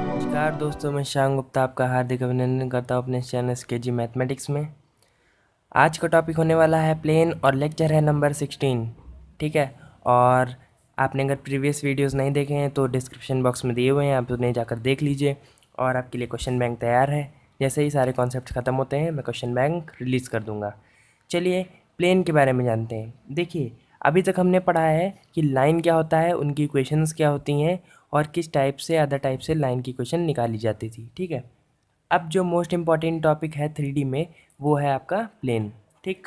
नमस्कार दोस्तों, मैं शांग गुप्ता आपका हार्दिक अभिनंदन करता हूँ अपने चैनल केजी मैथमेटिक्स में। आज का टॉपिक होने वाला है प्लेन और लेक्चर है नंबर 16। ठीक है, और आपने अगर प्रीवियस वीडियोस नहीं देखे हैं तो डिस्क्रिप्शन बॉक्स में दिए हुए हैं, आप उन्हें जाकर देख लीजिए। और आपके लिए क्वेश्चन बैंक तैयार है। जैसे ही सारे कॉन्सेप्ट ख़त्म होते हैं मैं क्वेश्चन बैंक रिलीज़ कर दूँगा। चलिए प्लेन के बारे में जानते हैं। देखिए, अभी तक हमने पढ़ा है कि लाइन क्या होता है, उनकी इक्वेशंस क्या होती हैं और किस टाइप से अदर टाइप से लाइन की इक्वेशन निकाली जाती थी। ठीक है, अब जो मोस्ट इम्पॉर्टेंट टॉपिक है 3D में वो है आपका प्लेन। ठीक,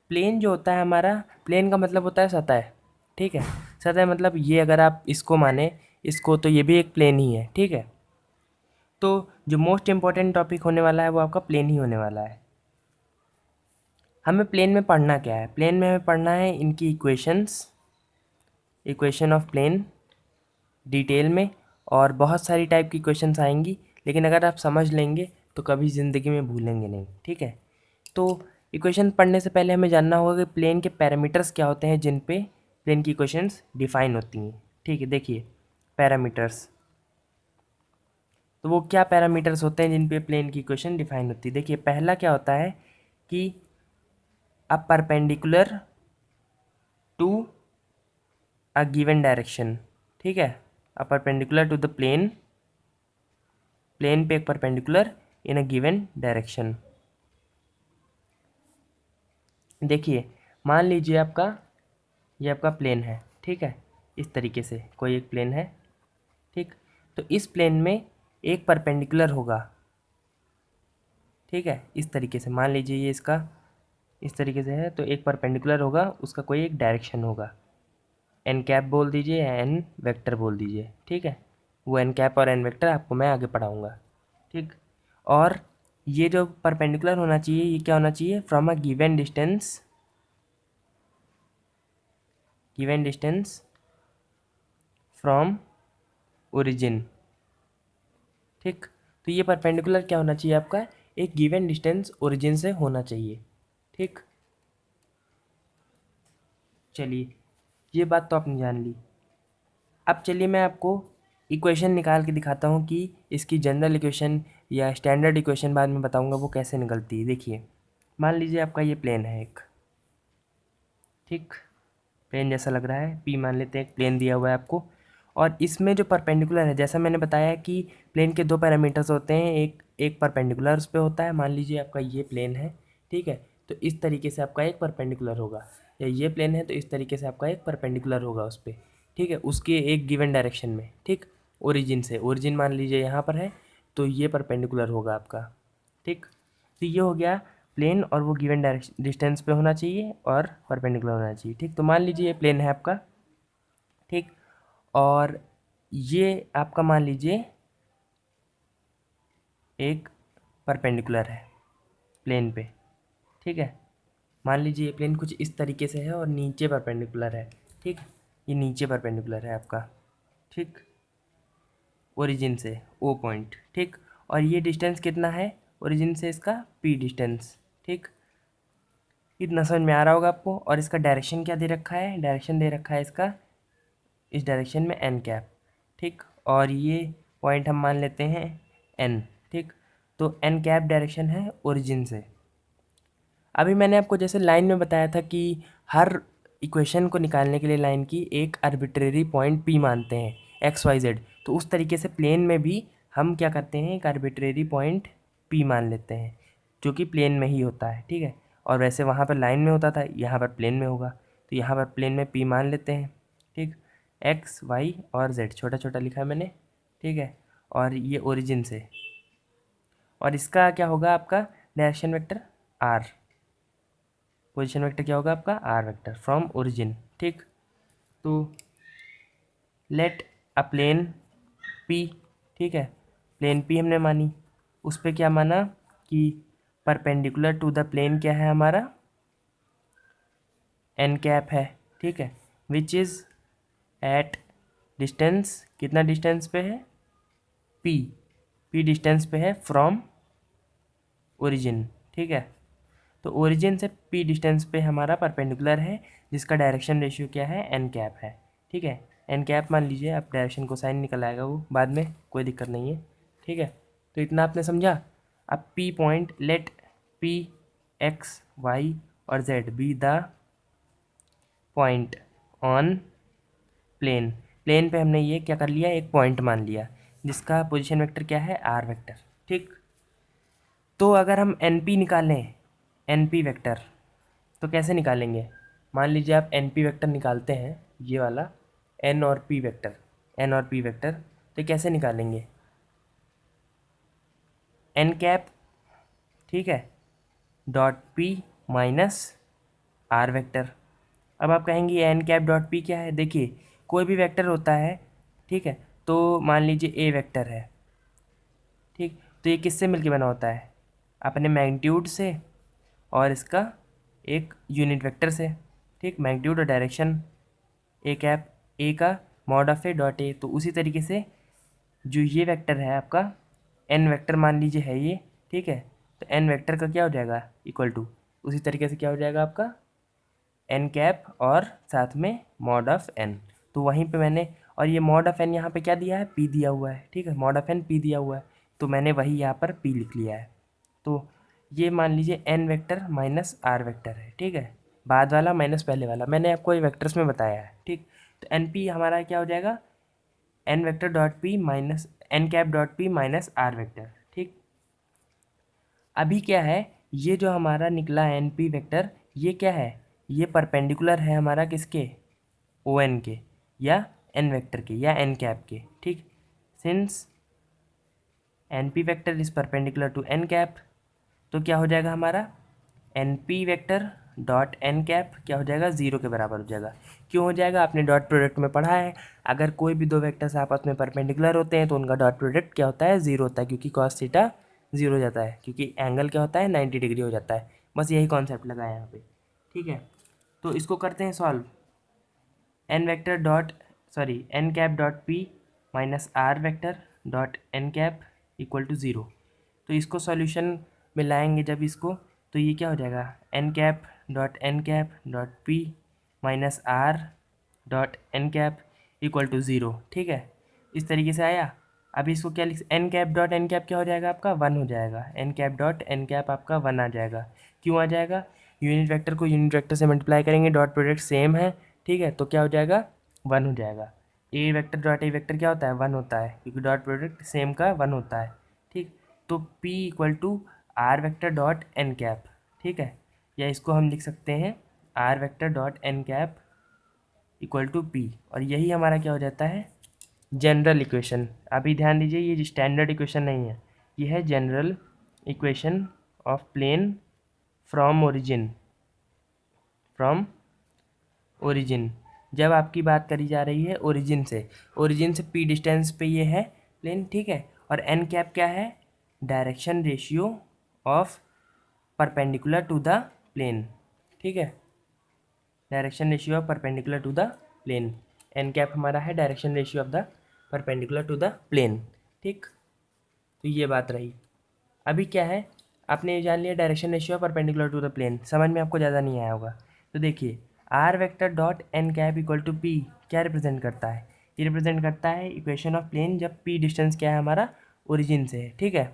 प्लेन जो होता है हमारा, प्लेन का मतलब होता है सतह। ठीक है, सतह मतलब ये, अगर आप इसको माने इसको, तो ये भी एक प्लेन ही है। ठीक है, तो जो मोस्ट इम्पॉर्टेंट टॉपिक होने वाला है वो आपका प्लेन ही होने वाला है। हमें प्लेन में पढ़ना क्या है? प्लेन में हमें पढ़ना है इनकी equations, equation of plane detail में, और बहुत सारी टाइप की क्वेश्चंस आएंगी, लेकिन अगर आप समझ लेंगे तो कभी ज़िंदगी में भूलेंगे नहीं। ठीक है, तो इक्वेशन पढ़ने से पहले हमें जानना होगा कि प्लेन के पैरामीटर्स क्या होते हैं जिन पे प्लेन की इक्वेशंस डिफाइन होती हैं। ठीक है, देखिए पैरामीटर्स, तो वो क्या पैरामीटर्स होते हैं जिन पे प्लेन की इक्वेशन डिफाइन होती है। देखिए पहला क्या होता है कि a perpendicular to a given direction. ठीक है, a perpendicular to the plane, plane पे एक perpendicular in a given direction. देखिए मान लीजिए ये आपका प्लेन है। ठीक है, इस तरीके से कोई एक प्लेन है। ठीक, तो इस प्लेन में एक परपेंडिकुलर होगा। ठीक है, इस तरीके से मान लीजिए ये इसका इस तरीके से है, तो एक परपेंडिकुलर होगा, उसका कोई एक डायरेक्शन होगा। एन कैप बोल दीजिए या एन वेक्टर बोल दीजिए। ठीक है, वो एन कैप और एन वेक्टर आपको मैं आगे पढ़ाऊँगा। ठीक, और ये जो परपेंडिकुलर होना चाहिए, ये क्या होना चाहिए? From a given distance from origin. ठीक, तो ये परपेंडिकुलर क्या होना चाहिए आपका? एक गिवन डिस्टेंस ओरिजिन से होना चाहिए। ठीक, चलिए ये बात तो आपने जान ली। अब चलिए मैं आपको इक्वेशन निकाल के दिखाता हूँ कि इसकी जनरल इक्वेशन या स्टैंडर्ड इक्वेशन बाद में बताऊँगा वो कैसे निकलती है। देखिए मान लीजिए आपका ये प्लेन है एक। ठीक, प्लेन जैसा लग रहा है, पी मान लेते हैं, एक प्लेन दिया हुआ है आपको। और इसमें जो परपेंडिकुलर है, जैसा मैंने बताया कि प्लेन के दो पैरामीटर्स होते हैं, एक एक परपेंडिकुलर उस पर होता है। मान लीजिए आपका ये प्लेन है। ठीक है, तो इस तरीके से आपका एक परपेंडिकुलर होगा, या ये प्लेन है तो इस तरीके से आपका एक परपेंडिकुलर होगा उस पर। ठीक है, उसके एक गिवन डायरेक्शन में। ठीक, ओरिजिन से, ओरिजिन मान लीजिए यहाँ पर है, तो ये परपेंडिकुलर होगा आपका। ठीक, तो ये हो गया प्लेन, और वो गिवन डायरेक्शन डिस्टेंस पे होना चाहिए और परपेंडिकुलर होना चाहिए। ठीक, तो मान लीजिए ये प्लेन है आपका। ठीक, और ये आपका मान लीजिए एक परपेंडिकुलर है प्लेन पे। ठीक है, मान लीजिए ये प्लेन कुछ इस तरीके से है और नीचे परपेंडिकुलर है। ठीक, ये नीचे परपेंडिकुलर है आपका। ठीक, ओरिजिन से ओ पॉइंट। ठीक, और ये डिस्टेंस कितना है ओरिजिन से? इसका पी डिस्टेंस। ठीक, इतना समझ में आ रहा होगा आपको। और इसका डायरेक्शन क्या दे रखा है? डायरेक्शन दे रखा है इसका इस डायरेक्शन में एन कैप। ठीक, और ये पॉइंट हम मान लेते हैं एन। ठीक, तो एन कैप डायरेक्शन है ओरिजिन से। अभी मैंने आपको जैसे लाइन में बताया था कि हर इक्वेशन को निकालने के लिए लाइन की एक आर्बिट्रेरी पॉइंट पी मानते हैं, एक्स वाई जेड। तो उस तरीके से प्लेन में भी हम क्या करते हैं? एक आर्बिट्रेरी पॉइंट पी मान लेते हैं, जो कि प्लेन में ही होता है। ठीक है, और वैसे वहाँ पर लाइन में होता था, यहाँ पर प्लेन में होगा, तो यहाँ पर प्लेन में पी मान लेते हैं। ठीक, एक्स वाई और जेड छोटा छोटा लिखा है मैंने। ठीक है, और ये ओरिजिन से, और इसका क्या होगा आपका direction vector? R. Position vector क्या होगा आपका? R vector from origin. ठीक, तो लेट अ प्लेन पी। ठीक है, प्लेन पी हमने मानी, उस पर क्या माना कि परपेंडिकुलर टू द प्लेन क्या है हमारा? एन कैप है। ठीक है, विच इज़ एट डिस्टेंस, कितना डिस्टेंस पे है? पी, पी डिस्टेंस पे है फ्रॉम ओरिजिन। ठीक है, तो ओरिजिन से पी डिस्टेंस पे हमारा परपेंडिकुलर है, जिसका डायरेक्शन रेशियो क्या है, एन कैप है। ठीक है, एन कैप मान लीजिए, अब डायरेक्शन को साइन निकल आएगा वो बाद में, कोई दिक्कत नहीं है। ठीक है, तो इतना आपने समझा। अब P point, let P x y और z be the point on plane. Plane पे हमने ये क्या कर लिया, एक पॉइंट मान लिया जिसका पोजीशन वेक्टर क्या है, आर वेक्टर। ठीक, तो अगर हम एन पी निकालें, एन पी वेक्टर, तो कैसे निकालेंगे। मान लीजिए आप एन पी वेक्टर निकालते हैं, ये वाला एन और पी वेक्टर, एन और पी वेक्टर, तो कैसे निकालेंगे, एन कैप, ठीक है, dot P minus R vector. अब आप कहेंगे एन कैप डॉट पी क्या है, देखिए कोई भी वेक्टर होता है, ठीक है, तो मान लीजिए ए वेक्टर है, ठीक, तो ये किससे मिलके बना होता है, अपने मैग्नीट्यूड से और इसका एक यूनिट वेक्टर से। ठीक, मैग्नीट्यूड और डायरेक्शन, ए कैप, ए का mod of A dot A. तो उसी तरीके से जो ये वेक्टर है आपका, एन वेक्टर मान लीजिए है ये, ठीक है, तो एन वेक्टर का क्या हो जाएगा, इक्वल टू, उसी तरीके से क्या हो जाएगा आपका, एन कैप और साथ में मॉड ऑफ एन। तो वहीं पे मैंने, और ये मॉड ऑफ एन यहाँ पे क्या दिया है, पी दिया हुआ है। ठीक है, मॉड ऑफ एन पी दिया हुआ है, तो मैंने वही यहाँ पर पी लिख लिया है। तो ये मान लीजिए N vector minus R vector है। ठीक है, बाद वाला माइनस पहले वाला, मैंने आपको ये वेक्टर्स में बताया है। ठीक, तो एन पी हमारा क्या हो जाएगा, N vector dot P minus N cap dot P minus R vector. ठीक, अभी क्या है, ये जो हमारा निकला एन पी वेक्टर, ये क्या है, ये परपेंडिकुलर है हमारा किसके, ओ एन के, या एन वेक्टर के, या एन कैप के। ठीक, since N P vector is perpendicular to N cap, तो क्या हो जाएगा हमारा, N P vector dot N cap क्या हो जाएगा, ज़ीरो के बराबर हो जाएगा। क्यों हो जाएगा, आपने डॉट प्रोडक्ट में पढ़ा है, अगर कोई भी दो वेक्टर्स आपस में परपेंडिकुलर होते हैं तो उनका डॉट प्रोडक्ट क्या होता है, ज़ीरो होता है, क्योंकि कॉस थीटा ज़ीरो हो जाता है, क्योंकि एंगल क्या होता है, 90 डिग्री हो जाता है। बस यही कॉन्सेप्ट लगा है यहाँ पे। ठीक है, तो इसको करते हैं solve, N vector dot, sorry, N cap dot P minus R vector dot N cap equal to zero. तो इसको सॉल्यूशन में लाएंगे जब इसको, तो ये क्या हो जाएगा, N cap dot P minus R dot N cap equal to zero. ठीक है, इस तरीके से आया। अब इसको क्या लिख, N cap dot N cap क्या हो जाएगा आपका, वन हो जाएगा, N cap dot N cap आपका वन आ जाएगा। क्यों आ जाएगा, यूनिट वेक्टर को यूनिट वेक्टर से मल्टीप्लाई करेंगे, डॉट प्रोडक्ट सेम है। ठीक है, तो क्या हो जाएगा, वन हो जाएगा। A vector dot A vector क्या होता है, वन होता है, क्योंकि डॉट प्रोडक्ट सेम का वन होता है। ठीक, तो P equal to R vector dot N cap. ठीक है, या इसको हम लिख सकते हैं R vector dot N cap equal to P, और यही हमारा क्या हो जाता है, जनरल इक्वेशन। अभी ध्यान दीजिए, ये स्टैंडर्ड इक्वेशन नहीं है, ये है general equation of plane from origin, from origin. जब आपकी बात करी जा रही है ओरिजिन से पी डिस्टेंस पे ये है प्लेन। ठीक है, और एन कैप क्या है, direction ratio of perpendicular to the plane. ठीक है, direction ratio of perpendicular to the plane, N cap हमारा है direction ratio of the perpendicular to the plane. ठीक, तो ये बात रही। अभी क्या है, आपने ये जान लिया direction ratio perpendicular to the plane, समझ में आपको ज़्यादा नहीं आया होगा। तो देखिए, R vector dot N cap equal to P क्या रिप्रेजेंट करता है, ये रिप्रेजेंट करता है इक्वेशन ऑफ प्लेन जब पी डिस्टेंस क्या है हमारा, ओरिजिन से है। ठीक है,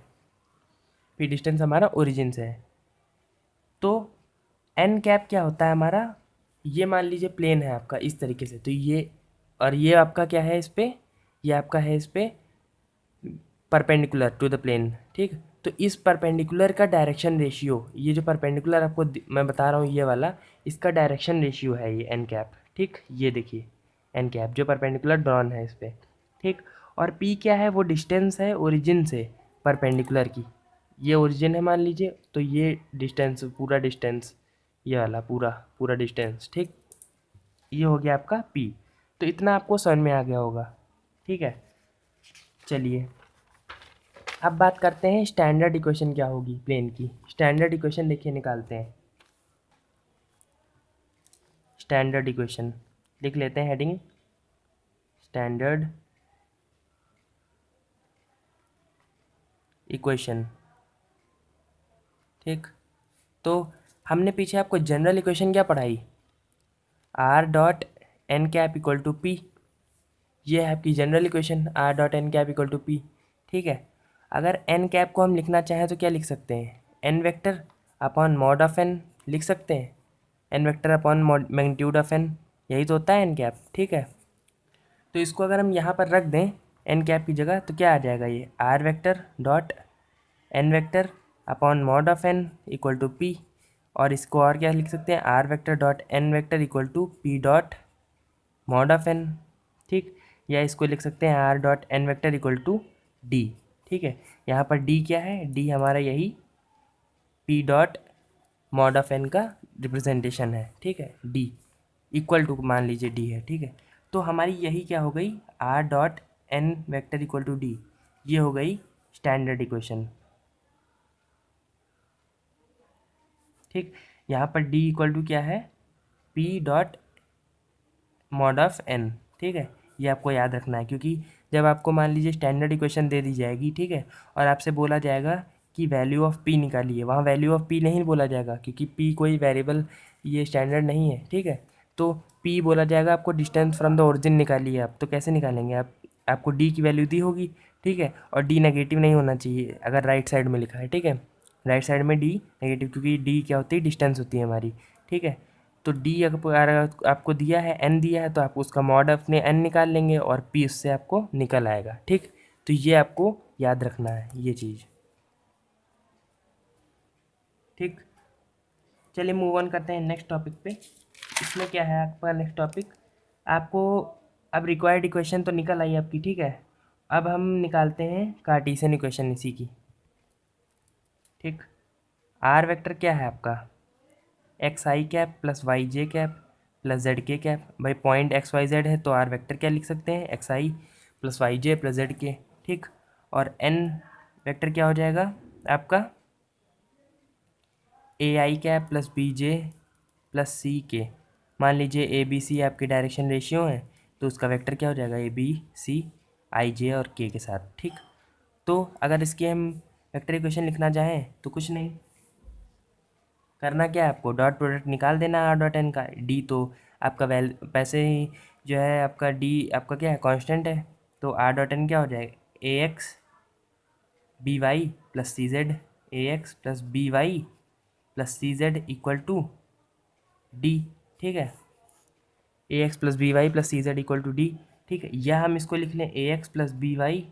पी डिस्टेंस हमारा ओरिजिन से है। तो एन कैप क्या होता है हमारा, ये मान लीजिए प्लेन है आपका इस तरीके से, तो ये और ये आपका क्या है इस पर, ये आपका है इस पर परपेंडिकुलर टू द प्लेन। ठीक, तो इस परपेंडिकुलर का डायरेक्शन रेशियो, ये जो परपेंडिकुलर आपको मैं बता रहा हूँ ये वाला, इसका डायरेक्शन रेशियो है ये एन कैप। ठीक, ये देखिए एन कैप जो परपेंडिकुलर ड्रॉन है इस पर। ठीक, और पी क्या है, वो डिस्टेंस है ओरिजिन से परपेंडिकुलर की, ये ओरिजिन है मान लीजिए, तो ये डिस्टेंस, पूरा डिस्टेंस, ये वाला पूरा पूरा डिस्टेंस। ठीक, ये हो गया आपका पी। तो इतना आपको समझ में आ गया होगा। ठीक है, चलिए अब बात करते हैं स्टैंडर्ड इक्वेशन क्या होगी प्लेन की। स्टैंडर्ड इक्वेशन देखिए निकालते हैं, स्टैंडर्ड इक्वेशन लिख लेते हैं हेडिंग, स्टैंडर्ड इक्वेशन। ठीक, तो हमने पीछे आपको जनरल इक्वेशन क्या पढ़ाई, R dot N cap equal to P, ये है आपकी general equation, R dot N cap equal to P. ठीक है, अगर एन कैप को हम लिखना चाहें तो क्या लिख सकते हैं, N vector upon mod of N लिख सकते हैं, N vector upon magnitude of N, यही तो होता है एन कैप। ठीक है, तो इसको अगर हम यहाँ पर रख दें एन कैप की जगह तो क्या आ जाएगा, ये R vector dot N vector upon mod of N equal to P, और इसको और क्या लिख सकते हैं, R vector dot N vector equal to P dot mod of N. ठीक, या इसको लिख सकते हैं R dot N vector equal to D. ठीक है, यहाँ पर डी क्या है, डी हमारा यही P dot mod of N का रिप्रेजेंटेशन है। ठीक है, डी इक्वल टू मान लीजिए डी है। ठीक है, तो हमारी यही क्या हो गई, R dot N vector equal to D, ये हो गई स्टैंडर्ड इक्वेशन। ठीक, यहाँ पर डी इक्वल टू क्या है, P dot mod of N. ठीक है, ये आपको याद रखना है, क्योंकि जब आपको मान लीजिए स्टैंडर्ड इक्वेशन दे दी जाएगी, ठीक है, और आपसे बोला जाएगा कि वैल्यू ऑफ पी निकालिए, वहाँ वैल्यू ऑफ पी नहीं बोला जाएगा क्योंकि पी कोई वेरिएबल ये स्टैंडर्ड नहीं है। ठीक है, तो पी बोला जाएगा आपको डिस्टेंस फ्रॉम द ओरिजिन निकालिए आप, तो कैसे निकालेंगे आप, आपको डी की वैल्यू दी होगी। ठीक है, और डी नेगेटिव नहीं होना चाहिए अगर राइट साइड में लिखा है। ठीक है, राइट साइड में डी नेगेटिव, क्योंकि डी क्या होती है, डिस्टेंस होती है हमारी। ठीक है, तो डी अगर आपको दिया है, एन दिया है, तो आप उसका मॉड अपने एन निकाल लेंगे और पी उससे आपको निकल आएगा। ठीक, तो ये आपको याद रखना है ये चीज़। ठीक, चलिए मूव ऑन करते हैं नेक्स्ट टॉपिक पे। इसमें क्या है आपका नेक्स्ट टॉपिक, आपको अब रिक्वायर्ड इक्वेशन तो निकल आई आपकी। ठीक है, अब हम निकालते हैं कार्टेशियन इक्वेशन इसी की। ठीक, आर वेक्टर क्या है आपका, एक्स आई कैप प्लस वाई जे कैप प्लस जेड के कैप। भाई पॉइंट एक्स वाई जेड है तो आर वेक्टर क्या लिख सकते हैं, एक्स आई प्लस वाई जे प्लस जेड के। ठीक, और एन वेक्टर क्या हो जाएगा आपका, ए आई cap plus B J plus सी के। मान लीजिए ए बी सी आपके डायरेक्शन रेशियो है, तो उसका वेक्टर क्या हो जाएगा, ए बी सी आई जे और के साथ। ठीक, तो अगर इसकी हम वेक्टर इक्वेशन लिखना चाहें तो कुछ नहीं करना, क्या है आपको डॉट प्रोडक्ट निकाल देना आर डॉट एन का। डी तो आपका पैसे ही जो है आपका, डी आपका क्या है, कांस्टेंट है, तो आर डॉट एन क्या हो जाएगा, a x b Y plus C z, a x plus B Y plus C z equal to D. ठीक है, a x plus B Y plus C z equal to D. ठीक है, या हम इसको लिख लें a x plus B Y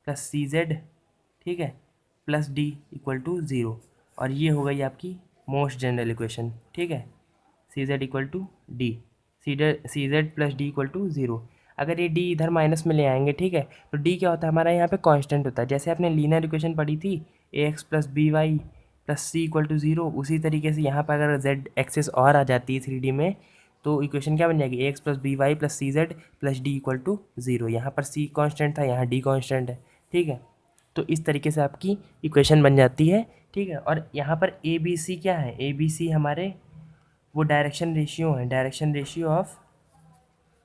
plus C z, ठीक है, plus D equal to zero, और ये हो गई आपकी मोस्ट जनरल इक्वेशन। ठीक है, c z equal to d, c Z plus D equal to zero. अगर ये डी इधर माइनस में ले आएंगे, ठीक है, तो डी क्या होता है हमारा यहाँ पे कांस्टेंट होता है। जैसे आपने लीनियर इक्वेशन पढ़ी थी, a x plus B Y plus c equal to zero, उसी तरीके से यहाँ पर अगर जेड एक्सेस और आ जाती है 3D में, तो इक्वेशन क्या बन जाएगी, a x plus B Y plus C Z plus D equal to zero. यहाँ पर सी कांस्टेंट था, यहाँ डी कांस्टेंट है। ठीक है, तो इस तरीके से आपकी इक्वेशन बन जाती है। ठीक है, और यहाँ पर ए बी सी क्या है, ए बी सी हमारे वो डायरेक्शन रेशियो है, डायरेक्शन रेशियो ऑफ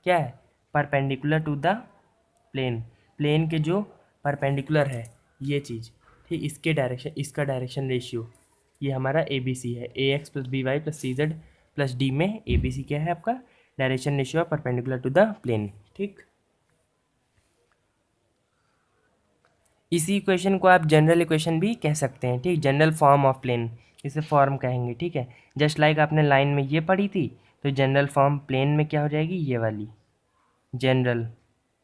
क्या है, perpendicular to the plane, plane के जो परपेंडिकुलर है ये चीज़। ठीक, इसके डायरेक्शन, इसका डायरेक्शन रेशियो ये हमारा ए बी सी है, a x plus B Y plus C Z plus d में ए बी सी क्या है आपका, direction ratio of perpendicular to the plane. ठीक, इसी इक्वेशन को आप जनरल इक्वेशन भी कह सकते हैं। ठीक, जनरल फॉर्म ऑफ प्लेन इसे फॉर्म कहेंगे। ठीक है, जस्ट लाइक आपने लाइन में ये पढ़ी थी, तो जनरल फॉर्म प्लेन में क्या हो जाएगी, ये वाली जनरल।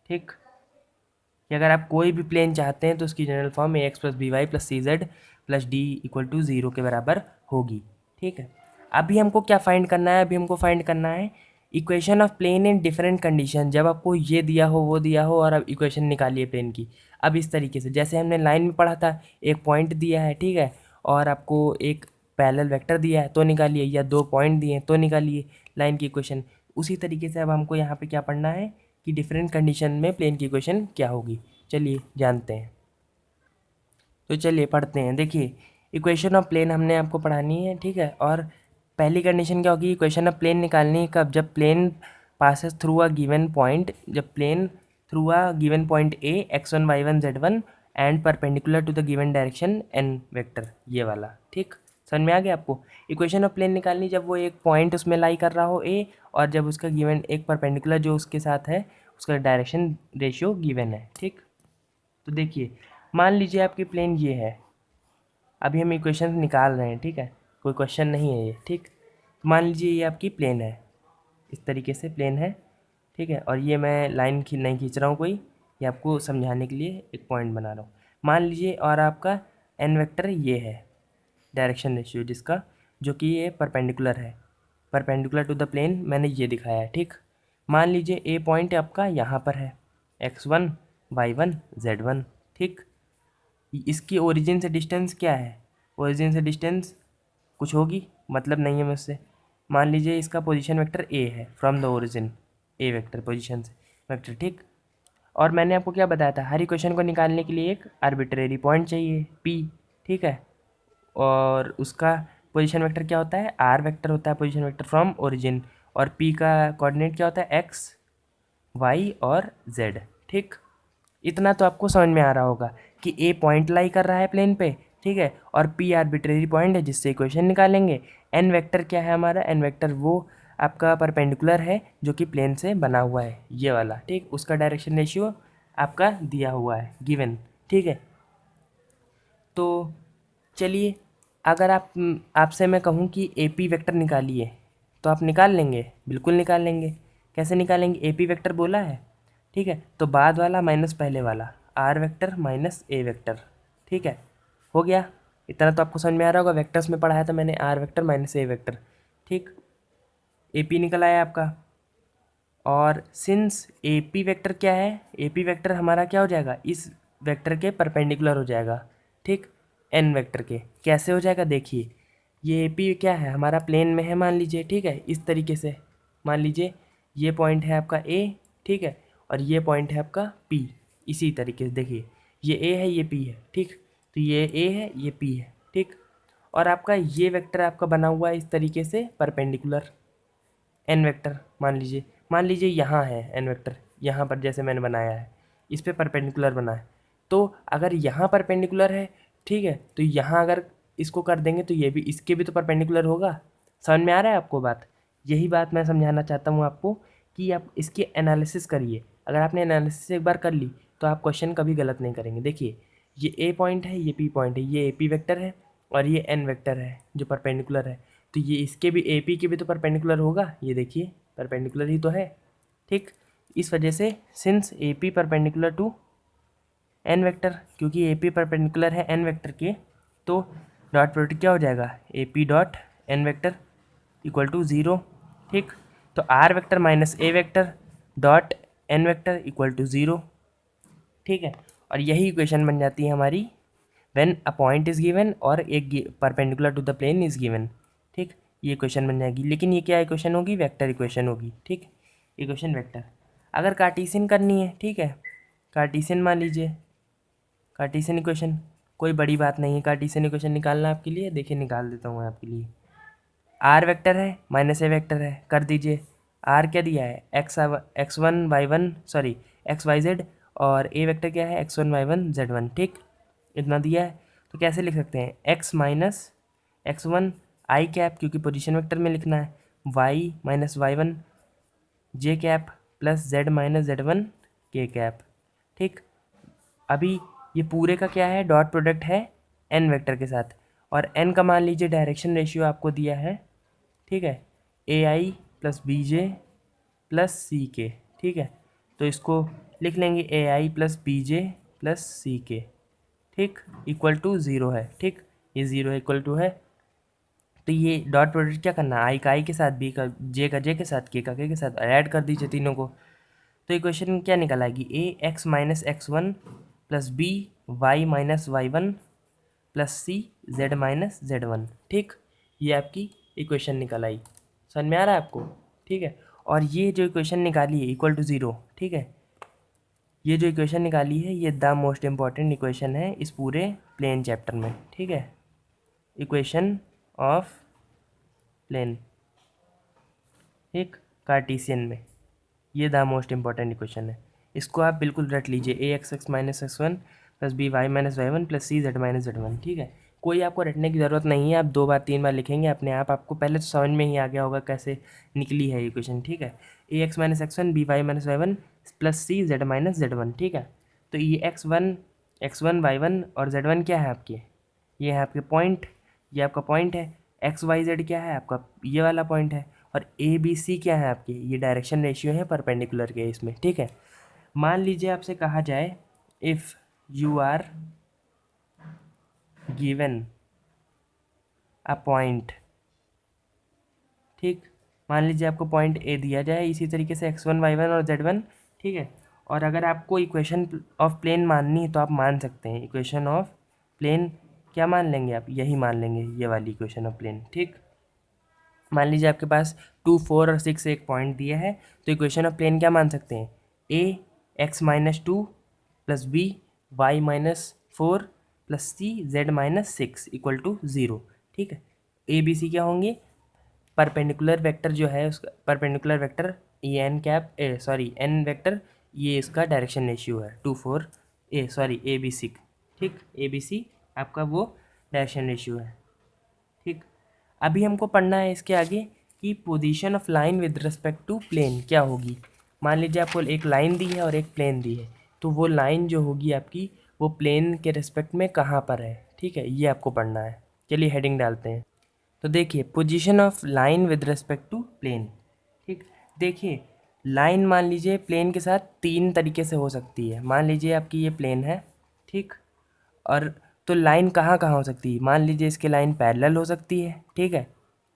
ठीक, कि अगर आप कोई भी प्लेन चाहते हैं तो उसकी general form A x plus B Y plus C Z plus D equal to zero के बराबर होगी। ठीक है, अभी हमको क्या फाइंड करना है, अभी हमको फाइंड करना है equation of plane in different condition. जब आपको ये दिया हो वो दिया हो और अब इक्वेशन निकालिए प्लेन की। अब इस तरीके से जैसे हमने लाइन में पढ़ा था, एक पॉइंट दिया है, ठीक है, और आपको एक पैरेलल वेक्टर दिया है तो निकालिए, या दो पॉइंट दिए हैं तो निकालिए लाइन की इक्वेशन। उसी तरीके से अब हमको यहाँ पे क्या पढ़ना है कि डिफरेंट कंडीशन में प्लेन की इक्वेशन क्या होगी। चलिए जानते हैं, तो चलिए पढ़ते हैं। देखिए, इक्वेशन ऑफ प्लेन हमने आपको पढ़ानी है। ठीक है, और पहली कंडीशन क्या होगी, इक्वेशन ऑफ प्लेन निकालनी है कब, जब plane passes through a given point, जब plane through a given point a x1 y1 z1 and perpendicular to the given direction n vector, ये वाला। ठीक, समझ में आ गया आपको। इक्वेशन ऑफ प्लेन निकालनी जब वो एक पॉइंट उसमें लाई कर रहा हो ए, और जब उसका गिवन एक परपेंडिकुलर जो उसके साथ है उसका डायरेक्शन रेशियो गिवन है। ठीक, तो देखिए मान लीजिए आपकी प्लेन ये है, अभी हम इक्वेशन निकाल रहे हैं, ठीक है, कोई क्वेश्चन नहीं है ये। ठीक, तो मान लीजिए ये आपकी प्लेन है, इस तरीके से प्लेन है, ठीक है, और ये मैं लाइन नहीं खींच रहा हूँ कोई, ये आपको समझाने के लिए एक पॉइंट बना रहा हूँ। मान लीजिए और आपका एन वेक्टर ये है डायरेक्शन रेशियो जिसका, जो कि ये परपेंडिकुलर है, परपेंडिकुलर टू द प्लेन मैंने ये दिखाया है। ठीक, मान लीजिए ए पॉइंट आपका यहाँ पर है, x1 y1 z1। ठीक, इसकी ओरिजिन से डिस्टेंस क्या है, ओरिजिन से डिस्टेंस कुछ होगी, मतलब नहीं है मुझसे। मान लीजिए इसका पोजीशन वेक्टर ए है, from the origin A vector position से वेक्टर। ठीक, और मैंने आपको क्या बताया था, हर इक्वेशन को निकालने के लिए एक आर्बिट्रेरी पॉइंट चाहिए पी। ठीक है, और उसका पोजीशन वेक्टर क्या होता है, आर वेक्टर होता है पोजीशन वेक्टर फ्रॉम ओरिजिन, और पी का कोऑर्डिनेट क्या होता है, एक्स वाई और जेड। ठीक, इतना तो आपको समझ में आ रहा होगा कि ए पॉइंट लाई कर रहा है प्लेन पे, ठीक है, और पी आर्बिट्रेरी पॉइंट है जिससे इक्वेशन निकालेंगे। एन वेक्टर क्या है हमारा, एन वेक्टर वो आपका परपेंडिकुलर है जो कि प्लेन से बना हुआ है, ये वाला। ठीक, उसका डायरेक्शन रेशियो आपका दिया हुआ है गिवन। ठीक है, तो चलिए अगर आपसे मैं कहूँ कि ए पी वेक्टर निकालिए तो आप निकाल लेंगे, बिल्कुल निकाल लेंगे। कैसे निकालेंगे, ए पी वेक्टर बोला है, ठीक है, तो बाद वाला माइनस पहले वाला, आर वेक्टर माइनस ए वेक्टर। ठीक है, हो गया, इतना तो आपको समझ में आ रहा होगा, वेक्टर्स में पढ़ाया था मैंने, आर वेक्टर माइनस ए वेक्टर। ठीक, ए पी निकल आया आपका, और सिंस ए पी वेक्टर क्या है, ए पी वेक्टर हमारा क्या हो जाएगा, इस वेक्टर के परपेंडिकुलर हो जाएगा। ठीक, एन वेक्टर के कैसे हो जाएगा, देखिए ये ए पी क्या है हमारा प्लेन में है मान लीजिए, ठीक है, इस तरीके से मान लीजिए ये पॉइंट है आपका ए, ठीक है, और ये पॉइंट है आपका पी, इसी तरीके से देखिए ये ए है ये पी है। ठीक, तो ये ए है ये पी है। ठीक, और आपका ये वेक्टर आपका बना हुआ है इस तरीके से परपेंडिकुलर, एन वेक्टर मान लीजिए यहाँ है एन वेक्टर, यहाँ पर जैसे मैंने बनाया है इस पे परपेंडिकुलर बना है, तो अगर यहाँ परपेंडिकुलर है, ठीक है, तो यहाँ अगर इसको कर देंगे तो ये भी इसके भी तो परपेंडिकुलर होगा। समझ में आ रहा है आपको बात, यही बात मैं समझाना चाहता हूँ आपको कि आप इसकी एनालिसिस करिए। अगर आपने एनालिसिस एक बार कर ली तो आप क्वेश्चन कभी गलत नहीं करेंगे। देखिए ये ए पॉइंट है ये पी पॉइंट है, ये ए पी वेक्टर है और ये एन वेक्टर है जो परपेंडिकुलर है, तो ये इसके भी ए पी के भी तो परपेंडिकुलर होगा, ये देखिए परपेंडिकुलर ही तो है। ठीक, इस वजह से since A P perpendicular to N vector, क्योंकि ए पी परपेंडिकुलर है एन वेक्टर के, तो डॉट प्रोडक्ट क्या हो जाएगा, A P dot N vector equal to zero. ठीक, तो R vector minus A vector dot N vector equal to zero. ठीक है, और यही इक्वेशन बन जाती है हमारी when a point is given और एक perpendicular to the plane is given. ठीक, ये इक्वेशन बन जाएगी, लेकिन ये क्या इक्वेशन होगी, वेक्टर इक्वेशन होगी। ठीक, इक्वेशन वेक्टर। अगर कार्टेशियन करनी है, ठीक है, कार्टेशियन मान लीजिए, कार्टेशियन इक्वेशन कोई बड़ी बात नहीं है, कार्टेशियन इक्वेशन निकालना आपके लिए, देखिए निकाल देता हूँ आपके लिए। आर वेक्टर है माइनस ए वेक्टर है, कर दीजिए। आर क्या दिया है, x one y one sorry x y z, और ए वेक्टर क्या है x one y one z one. ठीक, इतना दिया है, तो कैसे लिख सकते हैं, x minus x one i cap, क्योंकि पोजीशन वेक्टर में लिखना है, y minus y one j cap plus z minus z one k cap. ठीक, अभी ये पूरे का क्या है, डॉट प्रोडक्ट है एन वेक्टर के साथ, और एन का मान लीजिए डायरेक्शन रेशियो आपको दिया है, ठीक है, ए आई प्लस बी जे प्लस सी के। ठीक है, तो इसको लिख लेंगे ए आई प्लस बी जे प्लस सी के। ठीक, इक्वल टू ज़ीरो है। ठीक, ये ज़ीरो इक्वल टू है, तो ये डॉट प्रोडक्ट क्या करना है, आई का आई के साथ, बी का जे के साथ, के का के साथ ऐड कर दीजिए तीनों को, तो इक्वेशन क्या निकल आएगी, a x minus x one plus B y minus y one plus C z minus z one. ठीक, ये आपकी इक्वेशन निकल आई, समझ में आ रहा है आपको। ठीक है, और ये जो इक्वेशन निकाली है इक्वल टू ज़ीरो, ठीक है, ये जो इक्वेशन निकाली है ये द मोस्ट इम्पॉर्टेंट इक्वेशन है इस पूरे प्लेन चैप्टर में। ठीक है, इक्वेशन ऑफ प्लेन, एक कार्टेशियन में ये द मोस्ट इम्पॉर्टेंट इक्वेशन है, इसको आप बिल्कुल रट लीजिए, a x x minus x one plus B y minus y one plus C z minus z one. ठीक है, कोई आपको रटने की ज़रूरत नहीं है, आप 2 बार 3 बार लिखेंगे अपने आप, आपको पहले तो समझ में ही आ गया होगा कैसे निकली है इक्वेशन, ठीक है। A x minus x one b y minus y one plus C z minus z one, ठीक है। तो ये एक्स वन वाई वन और जेड वन क्या है आपके, ये है आपके पॉइंट, ये आपका पॉइंट है। एक्स वाई जेड क्या है आपका, ये वाला पॉइंट है। और ए बी सी क्या है आपके, ये डायरेक्शन रेशियो है परपेंडिकुलर के इसमें, ठीक है। मान लीजिए आपसे कहा जाए if you are given a point, ठीक। मान लीजिए आपको पॉइंट ए दिया जाए, इसी तरीके से एक्स वन वाई वन और जेड वन, ठीक है। और अगर आपको इक्वेशन ऑफ प्लेन माननी है तो आप मान सकते हैं इक्वेशन ऑफ प्लेन, क्या मान लेंगे आप, यही मान लेंगे, ये वाली इक्वेशन ऑफ प्लेन, ठीक। मान लीजिए आपके पास 2 4 और 6 एक पॉइंट दिया है, तो इक्वेशन ऑफ प्लेन क्या मान सकते हैं, a x minus two plus B y minus four plus C z minus six equal to zero, ठीक है। ए बी सी क्या होंगे, परपेंडिकुलर वेक्टर जो है उसका परपेंडिकुलर वेक्टर, ये N cap sorry N vector, ये इसका डायरेक्शन रेशियो है 2 4 ए बी सी, ठीक। ए बी सी आपका वो डायरेक्शन रेशियो है, ठीक। अभी हमको पढ़ना है इसके आगे कि position of line with respect to plane क्या होगी। मान लीजिए आपको एक लाइन दी है और एक प्लेन दी है, तो वो लाइन जो होगी आपकी वो प्लेन के रिस्पेक्ट में कहाँ पर है, ठीक है, ये आपको पढ़ना है। चलिए हेडिंग डालते हैं। तो देखिए position of line with respect to plane, ठीक। देखिए लाइन मान लीजिए प्लेन के साथ 3 तरीके से हो सकती है। मान लीजिए आपकी ये प्लेन है, ठीक। और तो लाइन कहाँ कहाँ हो सकती है, मान लीजिए इसके लाइन पैरेलल हो सकती है, ठीक है।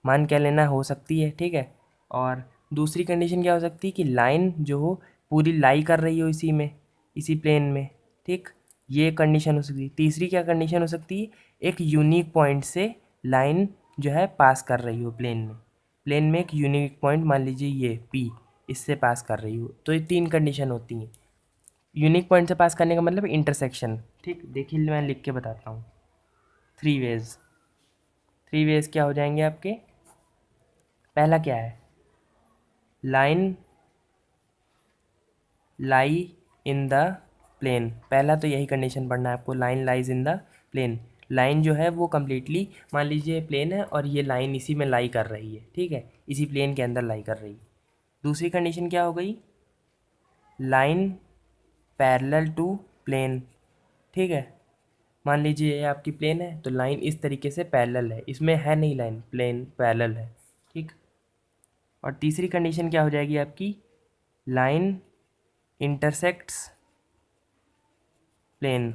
मान क्या लेना, हो सकती है, ठीक है। और दूसरी कंडीशन क्या हो सकती है कि लाइन जो हो पूरी लाई कर रही हो इसी में, इसी प्लेन में, ठीक। ये कंडीशन हो सकती है। तीसरी क्या कंडीशन हो सकती है, एक यूनिक पॉइंट से लाइन जो है पास कर रही हो प्लेन में, प्लेन में एक यूनिक पॉइंट मान लीजिए ये पी, इससे पास कर रही हो। तो ये 3 कंडीशन होती हैं। यूनिक पॉइंट से पास करने का मतलब इंटरसेक्शन, ठीक। देखिए मैं लिख के बताता हूँ। 3 वेज, 3 वेज क्या हो जाएंगे आपके, पहला क्या है, line lie in the plane, पहला तो यही कंडीशन पढ़ना है आपको, line lies in the plane. Line जो है वो कम्प्लीटली मान लीजिए प्लेन है और ये लाइन इसी में लाई कर रही है, ठीक है, इसी प्लेन के अंदर लाई कर रही है। दूसरी कंडीशन क्या हो गई, लाइन पैरेलल टू प्लेन, ठीक है। मान लीजिए ये आपकी प्लेन है तो लाइन इस तरीके से पैरेलल है, इसमें है नहीं लाइन, प्लेन पैरेलल है, ठीक। और तीसरी कंडीशन क्या हो जाएगी आपकी, लाइन इंटरसेक्ट्स प्लेन,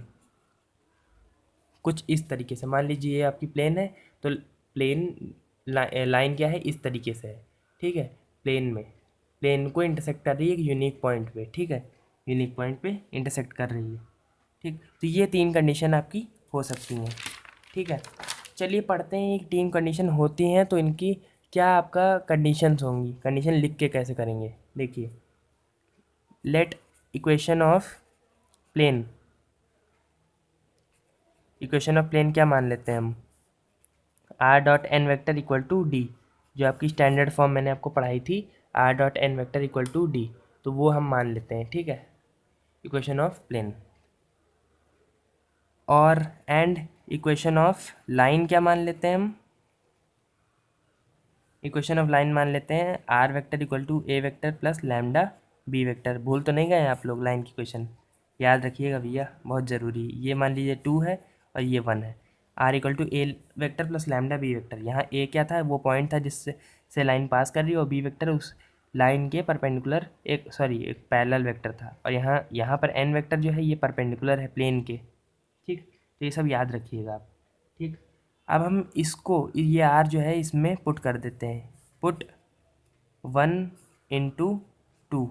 कुछ इस तरीके से। मान लीजिए ये आपकी प्लेन है तो प्लेन लाइन क्या है, इस तरीके से है, ठीक है। प्लेन में प्लेन को इंटरसेक्ट कर रही है एक यूनिक पॉइंट पे, ठीक है, यूनिक पॉइंट पे इंटरसेक्ट कर रही है, ठीक। तो ये 3 कंडीशन आपकी हो सकती हैं, ठीक है। चलिए पढ़ते हैं, एक 3 कंडीशन होती हैं तो इनकी क्या आपका कंडीशंस होंगी, कंडीशन लिख के कैसे करेंगे। देखिए let equation of plane, equation of plane क्या मान लेते हैं हम, R dot N vector equal to D, जो आपकी स्टैंडर्ड फॉर्म मैंने आपको पढ़ाई थी, R dot N vector equal to D, तो वो हम मान लेते हैं, ठीक है, इक्वेशन ऑफ प्लेन। और एंड इक्वेशन ऑफ लाइन क्या मान लेते हैं हम, इक्वेशन ऑफ लाइन मान लेते हैं R vector equal to A vector plus lambda B vector. भूल तो नहीं गए आप लोग, लाइन की इक्वेशन याद रखिएगा भैया, बहुत ज़रूरी। ये मान लीजिए 2 है और ये 1 है, R equal to A vector plus lambda B vector. यहाँ ए क्या था, वो पॉइंट था जिससे से लाइन पास कर रही है, और बी वेक्टर उस लाइन के परपेंडिकुलर एक पैरेलल वेक्टर था। और यहाँ पर एन वेक्टर जो है ये परपेंडिकुलर है प्लेन के, ठीक। तो ये सब याद रखिएगा आप, ठीक। अब हम इसको ये आर जो है इसमें पुट कर देते हैं, पुट 1 इंटू 2,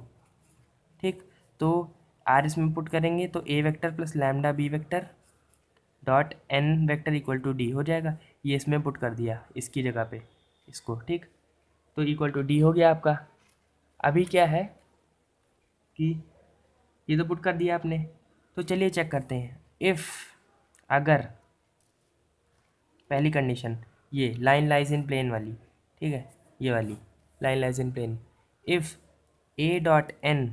ठीक। तो आर इसमें पुट करेंगे तो a vector plus lambda B vector dot N vector equal to d हो जाएगा। ये इसमें पुट कर दिया इसकी जगह पे इसको, ठीक। तो इक्वल टू डी हो गया आपका। अभी क्या है कि ये तो पुट कर दिया आपने, तो चलिए चेक करते हैं। इफ़ अगर पहली कंडीशन ये लाइन लाइज इन प्लेन वाली, ठीक है, ये वाली line lies in plane, if A dot N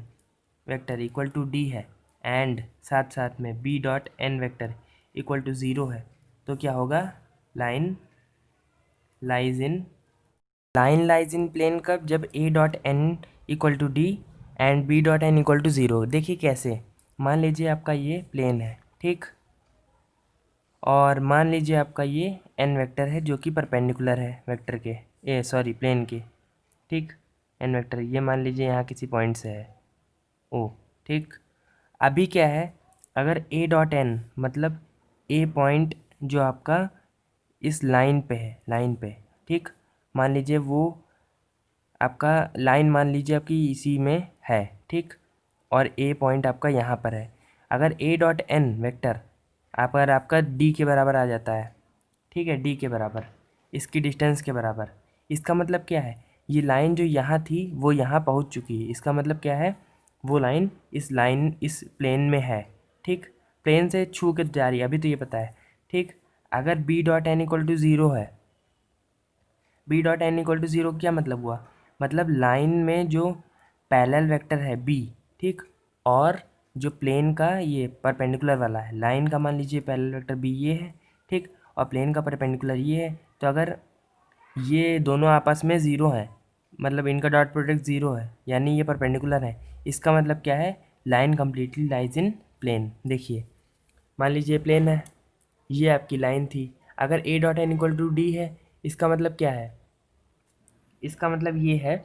vector equal to D है एंड साथ साथ में B dot N vector equal to zero है, तो क्या होगा, लाइन लाइज इन प्लेन कब, जब A dot N equal to D and B dot N equal to zero. देखिए कैसे, मान लीजिए आपका ये प्लेन है, ठीक, और मान लीजिए आपका ये एन वेक्टर है जो कि परपेंडिकुलर है वेक्टर के, प्लेन के, ठीक। एन वेक्टर ये मान लीजिए यहाँ किसी पॉइंट से है ओ, ठीक। अभी क्या है, अगर ए डॉट एन मतलब ए पॉइंट जो आपका इस लाइन पे है, लाइन पे, ठीक, मान लीजिए वो आपका लाइन मान लीजिए आपकी इसी में है, ठीक, और ए पॉइंट आपका यहाँ पर है। अगर ए डॉट एन वेक्टर अगर आपका डी के बराबर आ जाता है, ठीक है, डी के बराबर, इसकी डिस्टेंस के बराबर, इसका मतलब क्या है, ये लाइन जो यहाँ थी वो यहाँ पहुँच चुकी है। इसका मतलब क्या है, वो लाइन इस प्लेन में है, ठीक, प्लेन से छू के जा रही है, अभी तो ये पता है, ठीक। अगर B dot N equal to zero है, B dot N equal to zero क्या मतलब हुआ, मतलब लाइन में जो पैरेलल वेक्टर है बी, ठीक, और जो प्लेन का ये परपेंडिकुलर वाला है, लाइन का मान लीजिए पैरेलल वेक्टर बी ये है, ठीक, और प्लेन का परपेंडिकुलर ये है, तो अगर ये दोनों आपस में ज़ीरो हैं, मतलब इनका डॉट प्रोडक्ट ज़ीरो है, यानी ये परपेंडिकुलर है, इसका मतलब क्या है, line completely lies in plane. देखिए मान लीजिए प्लेन है, ये आपकी लाइन थी, अगर A dot N equal to D है, इसका मतलब क्या है, इसका मतलब ये है,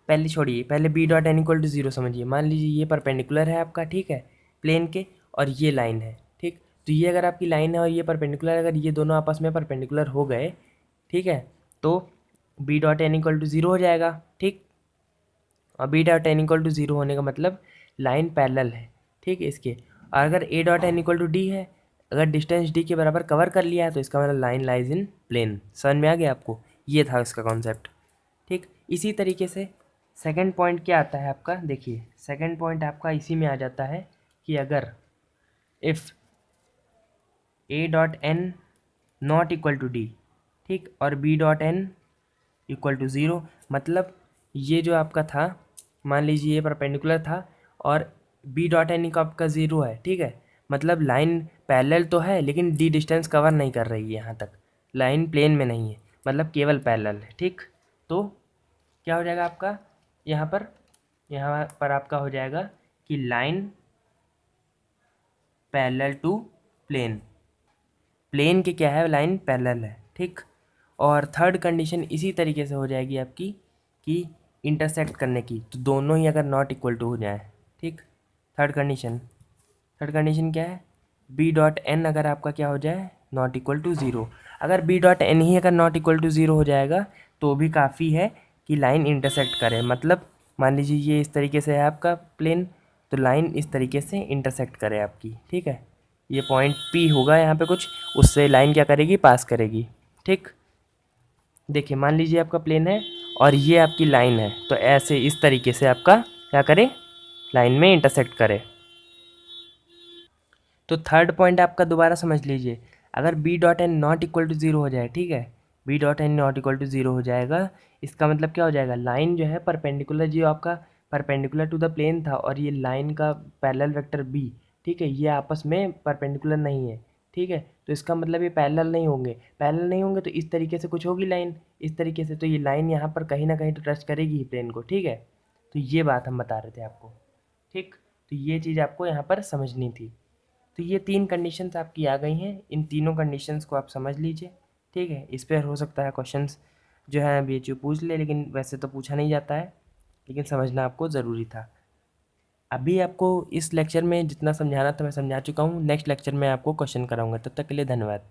पहले छोड़िए, पहले B dot N equal to zero समझिए। मान लीजिए ये परपेंडिकुलर है आपका, ठीक है, प्लेन के, और ये लाइन है, ठीक। तो ये अगर आपकी लाइन है और ये परपेंडिकुलर, अगर ये दोनों आपस में परपेंडिकुलर हो गए, ठीक है, तो B dot N equal to zero हो जाएगा, ठीक। और B dot N equal to zero होने का मतलब लाइन पैरेलल है, ठीक है, इसके। और अगर A dot N equal to D है, अगर डिस्टेंस डी के बराबर कवर कर लिया है, तो इसका मतलब लाइन लाइज इन प्लेन। समझ में आ गया आपको, ये था इसका कॉन्सेप्ट, ठीक। इसी तरीके से सेकंड पॉइंट क्या आता है आपका, देखिए सेकंड पॉइंट आपका इसी में आ जाता है कि अगर if A dot N not equal to D, ठीक, और B dot N equal to zero, मतलब ये जो आपका था, मान लीजिए ये परपेंडिकुलर था और बी डॉट एन का आपका ज़ीरो है, ठीक है, मतलब लाइन पैरेलल तो है लेकिन डी डिस्टेंस कवर नहीं कर रही है, यहाँ तक लाइन प्लेन में नहीं है, मतलब केवल पैरेलल है, ठीक। तो क्या हो जाएगा आपका, यहाँ पर आपका हो जाएगा कि line parallel to plane, plane के क्या है, लाइन पैरेलल है, ठीक। और थर्ड कंडीशन इसी तरीके से हो जाएगी आपकी कि इंटरसेक्ट करने की, तो दोनों ही अगर नॉट इक्वल टू हो जाए, ठीक। थर्ड कंडीशन क्या है, बी डॉट एन अगर आपका क्या हो जाए, नॉट इक्वल टू ज़ीरो। अगर बी डॉट एन ही अगर नॉट इक्वल टू ज़ीरो हो जाएगा तो भी काफ़ी है कि लाइन इंटरसेक्ट करे, मतलब मान लीजिए ये इस तरीके से है आपका प्लेन, तो लाइन इस तरीके से इंटरसेक्ट करे आपकी, ठीक है, ये पॉइंट पी होगा यहाँ पे कुछ, उससे लाइन क्या करेगी, पास करेगी, ठीक। देखिए मान लीजिए आपका प्लेन है और ये आपकी लाइन है, तो ऐसे इस तरीके से आपका क्या करे, लाइन में इंटरसेक्ट करे। तो थर्ड पॉइंट आपका दोबारा समझ लीजिए, अगर B dot N not equal to zero हो जाए, ठीक है, B dot N not equal to zero हो जाएगा, इसका मतलब क्या हो जाएगा, लाइन जो है परपेंडिकुलर, जो आपका परपेंडिकुलर टू द प्लेन था, और ये लाइन का पैरेलल वेक्टर बी, ठीक है, ये आपस में परपेंडिकुलर नहीं है, ठीक है, तो इसका मतलब ये पैरेलल नहीं होंगे, पैरेलल नहीं होंगे तो इस तरीके से कुछ होगी लाइन, इस तरीके से, तो ये लाइन यहाँ पर कहीं ना कहीं तो टच करेगी ही प्लेन को, ठीक है। तो ये बात हम बता रहे थे आपको, ठीक। तो ये चीज़ आपको यहाँ पर समझनी थी। तो ये तीन कंडीशंस आपकी आ गई हैं, इन तीनों कंडीशंस को आप समझ लीजिए, ठीक है। इस पर हो सकता है क्वेश्चंस जो है BHU पूछ ले, लेकिन वैसे तो पूछा नहीं जाता है, लेकिन समझना आपको ज़रूरी था। अभी आपको इस लेक्चर में जितना समझाना था मैं समझा चुका हूँ, नेक्स्ट लेक्चर में आपको क्वेश्चन कराऊंगा, तब तक के लिए धन्यवाद।